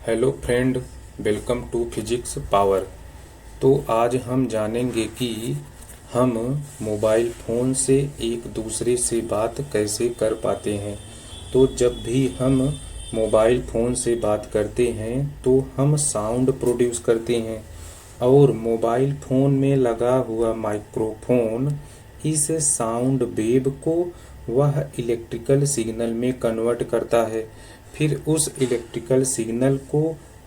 Hello friend, welcome to physics power. तो आज हम जानेंगे कि हम मोबाइल फ़ोन से एक दूसरे से बात कैसे कर पाते हैं। तो जब भी हम मोबाइल फ़ोन से बात करते हैं तो हम साउंड प्रोड्यूस करते हैं और मोबाइल फ़ोन में लगा हुआ माइक्रोफोन इस साउंड वेव को वह इलेक्ट्रिकल सिग्नल में कन्वर्ट करता है। फिर उस इलेक्ट्रिकल सिग्नल को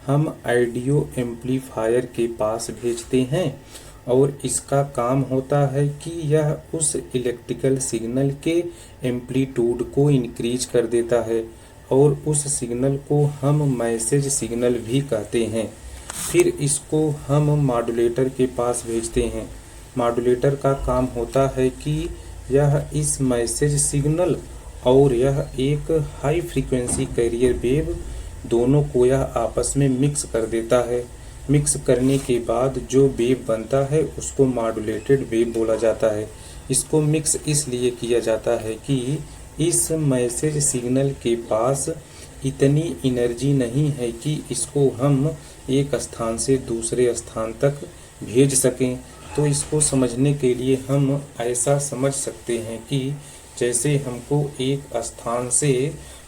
हम ऑडियो एम्पलीफायर के पास भेजते हैं और इसका काम होता है कि यह उस इलेक्ट्रिकल सिग्नल के एम्पलीट्यूड को इंक्रीज कर देता है और उस सिग्नल को हम मैसेज सिग्नल भी कहते हैं। फिर इसको हम मॉड्यूलेटर के पास भेजते हैं। मॉड्यूलेटर का काम होता है कि यह इस मैसेज सिग्नल और यह एक हाई फ्रीक्वेंसी कैरियर वेव दोनों को यह आपस में मिक्स कर देता है। मिक्स करने के बाद जो वेव बनता है उसको मॉड्यूलेटेड वेव बोला जाता है। इसको मिक्स इसलिए किया जाता है कि इस मैसेज सिग्नल के पास इतनी एनर्जी नहीं है कि इसको हम एक स्थान से दूसरे स्थान तक भेज सकें। तो इसको समझने के लिए हम ऐसा समझ सकते हैं कि जैसे हमको एक स्थान से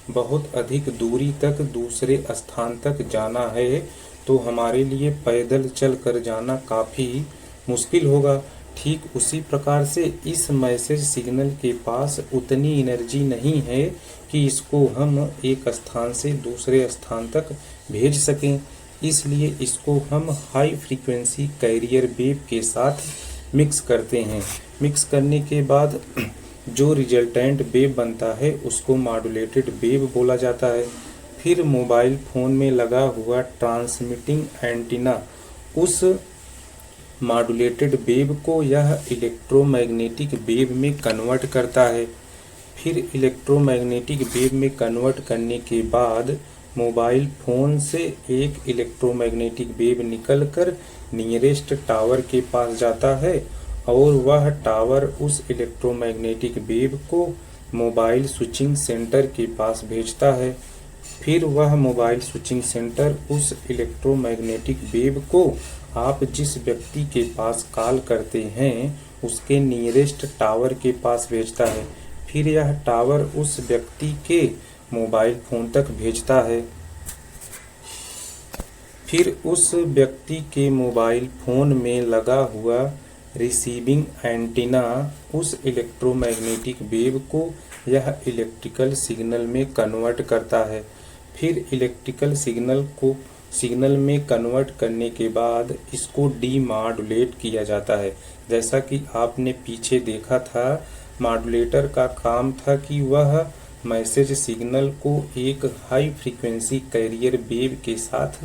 बहुत अधिक दूरी तक दूसरे स्थान तक जाना है तो हमारे लिए पैदल चल कर जाना काफ़ी मुश्किल होगा। ठीक उसी प्रकार से इस मैसेज सिग्नल के पास उतनी एनर्जी नहीं है कि इसको हम एक स्थान से दूसरे स्थान तक भेज सकें। इसलिए इसको हम हाई फ्रीक्वेंसी कैरियर वेव के साथ मिक्स करते हैं। मिक्स करने के बाद जो रिजल्टेंट वेव बनता है उसको मॉड्यूलेटेड वेव बोला जाता है। फिर मोबाइल फ़ोन में लगा हुआ ट्रांसमिटिंग एंटीना उस मॉड्यूलेटेड वेव को यह इलेक्ट्रोमैग्नेटिक वेव में कन्वर्ट करता है। फिर इलेक्ट्रोमैग्नेटिक वेव में कन्वर्ट करने के बाद मोबाइल फ़ोन से एक इलेक्ट्रोमैग्नेटिक वेव निकलकर नियरेस्ट टावर के पास जाता है और वह टावर उस इलेक्ट्रोमैग्नेटिक वेव को मोबाइल स्विचिंग सेंटर के पास भेजता है। फिर वह मोबाइल स्विचिंग सेंटर उस इलेक्ट्रोमैग्नेटिक वेव को आप जिस व्यक्ति के पास कॉल करते हैं उसके नियरेस्ट टावर के पास भेजता है। फिर यह टावर उस व्यक्ति के मोबाइल फ़ोन तक भेजता है। फिर उस व्यक्ति के मोबाइल फ़ोन में लगा हुआ रिसीविंग एंटीना उस इलेक्ट्रोमैग्नेटिक वेव को यह इलेक्ट्रिकल सिग्नल में कन्वर्ट करता है। फिर इलेक्ट्रिकल सिग्नल में कन्वर्ट करने के बाद इसको डीमॉड्यूलेट किया जाता है। जैसा कि आपने पीछे देखा था, मॉड्यूलेटर का काम था कि वह मैसेज सिग्नल को एक हाई फ्रीक्वेंसी कैरियर वेव के साथ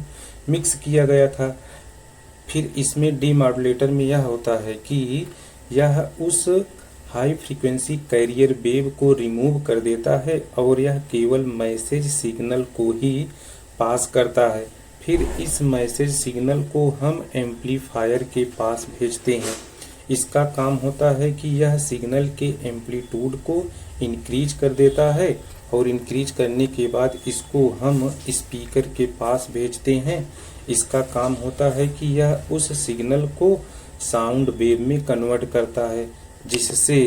मिक्स किया गया था। फिर इसमें डीमॉड्यूलेटर में यह होता है कि यह उस हाई फ्रीक्वेंसी कैरियर वेव को रिमूव कर देता है और यह केवल मैसेज सिग्नल को ही पास करता है। फिर इस मैसेज सिग्नल को हम एम्पलीफायर के पास भेजते हैं। इसका काम होता है कि यह सिग्नल के एम्पलीट्यूड को इंक्रीज कर देता है और इंक्रीज करने के बाद इसको हम स्पीकर के पास भेजते हैं। इसका काम होता है कि यह उस सिग्नल को साउंड वेव में कन्वर्ट करता है जिससे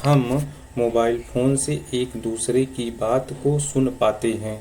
हम मोबाइल फ़ोन से एक दूसरे की बात को सुन पाते हैं।